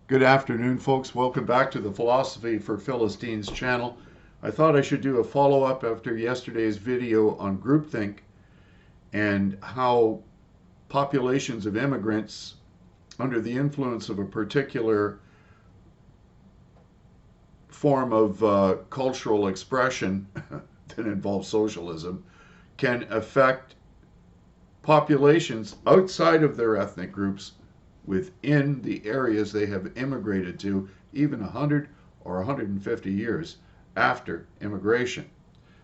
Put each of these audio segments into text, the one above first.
Good afternoon, folks. Welcome back to the Philosophy for Philistines channel. I thought I should do a follow-up after yesterday's video on groupthink and how populations of immigrants under the influence of a particular form of cultural expression that involves socialism can affect populations outside of their ethnic groups within the areas they have immigrated to, even 100 or 150 years after immigration.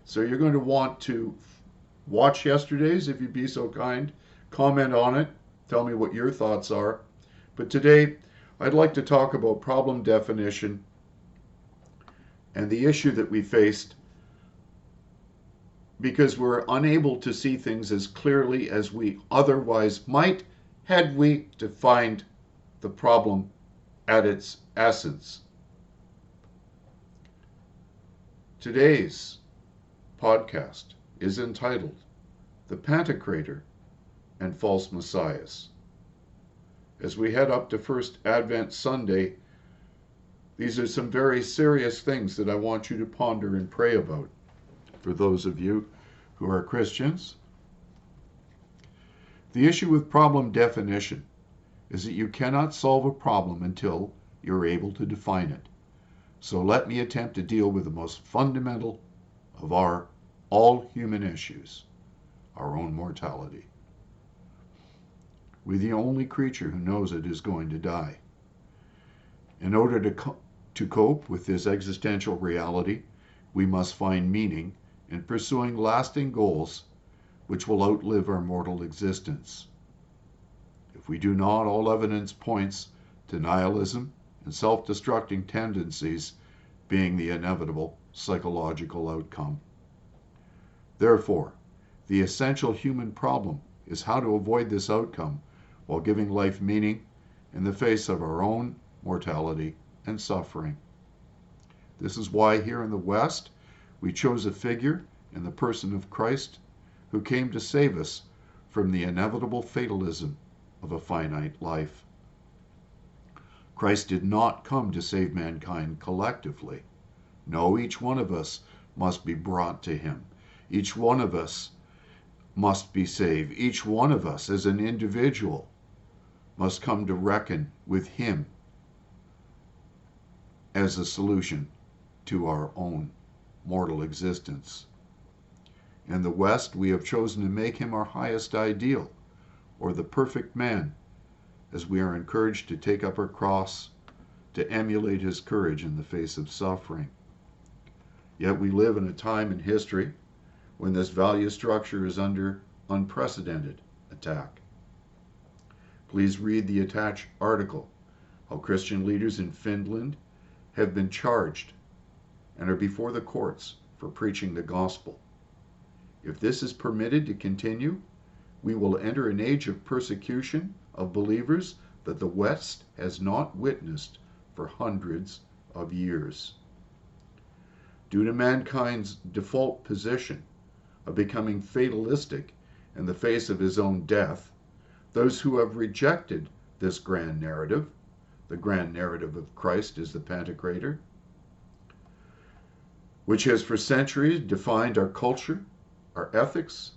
So you're going to want to watch yesterday's, if you'd be so kind, comment on it, tell me what your thoughts are. But today, I'd like to talk about problem definition and the issue that we faced because we're unable to see things as clearly as we otherwise might had we defined the problem at its essence. Today's podcast is entitled The Pantocrator and False Messiahs. As we head up to First Advent Sunday, these are some very serious things that I want you to ponder and pray about. For those of you who are Christians, the issue with problem definition is that you cannot solve a problem until you're able to define it. So let me attempt to deal with the most fundamental of our all human issues, our own mortality. We're the only creature who knows it is going to die. In order to cope with this existential reality, we must find meaning in pursuing lasting goals which will outlive our mortal existence. If we do not, all evidence points to nihilism and self-destructing tendencies being the inevitable psychological outcome. Therefore, the essential human problem is how to avoid this outcome while giving life meaning in the face of our own mortality and suffering. This is why here in the West, we chose a figure in the person of Christ who came to save us from the inevitable fatalism of a finite life. Christ did not come to save mankind collectively. No, each one of us must be brought to him. Each one of us must be saved. Each one of us as an individual must come to reckon with him as a solution to our own mortal existence. In the West, we have chosen to make him our highest ideal, or the perfect man, as we are encouraged to take up our cross, to emulate his courage in the face of suffering. Yet we live in a time in history when this value structure is under unprecedented attack. Please read the attached article, how Christian leaders in Finland have been charged and are before the courts for preaching the gospel. If this is permitted to continue, we will enter an age of persecution of believers that the West has not witnessed for hundreds of years. Due to mankind's default position of becoming fatalistic in the face of his own death, those who have rejected this grand narrative, the grand narrative of Christ is the Pantocrator, which has for centuries defined our culture, our ethics,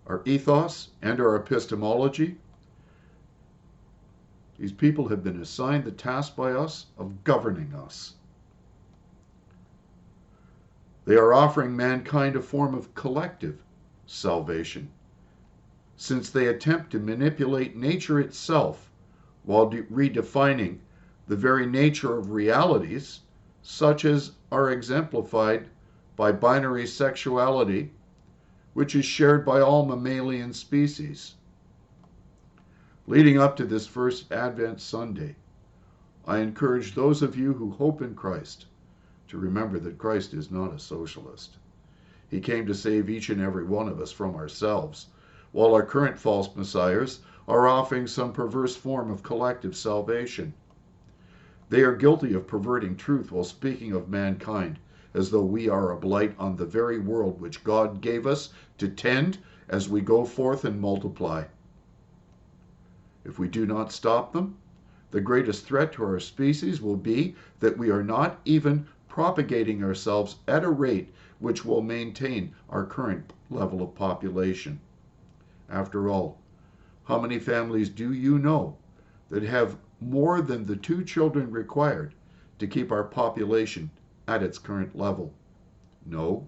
our ethos, and our epistemology. These people have been assigned the task by us of governing us. They are offering mankind a form of collective salvation, since they attempt to manipulate nature itself while redefining the very nature of realities, such as are exemplified by binary sexuality, which is shared by all mammalian species. Leading up to this first Advent Sunday, I encourage those of you who hope in Christ to remember that Christ is not a socialist. He came to save each and every one of us from ourselves, while our current false messiahs are offering some perverse form of collective salvation. They are guilty of perverting truth while speaking of mankind as though we are a blight on the very world which God gave us to tend as we go forth and multiply. If we do not stop them, The greatest threat to our species will be that we are not even propagating ourselves at a rate which will maintain our current level of population. After all, how many families do you know that have more than the 2 children required to keep our population at its current level? No.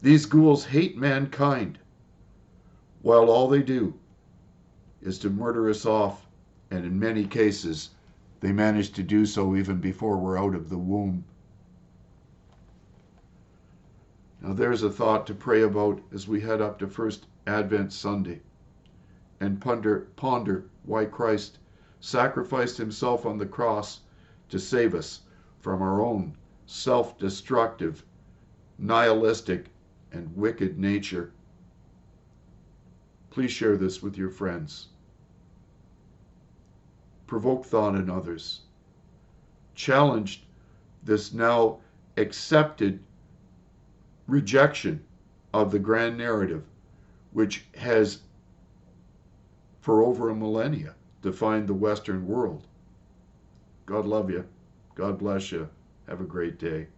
These ghouls hate mankind, while all they do is to murder us off, and in many cases, they manage to do so even before we're out of the womb. Now there's a thought to pray about as we head up to First Advent Sunday and ponder why Christ sacrificed himself on the cross to save us from our own self-destructive, nihilistic, and wicked nature. Please share this with your friends. Provoke thought in others. Challenge this now accepted rejection of the grand narrative, which has for over a millennia defined the Western world. God love you. God bless you. Have a great day.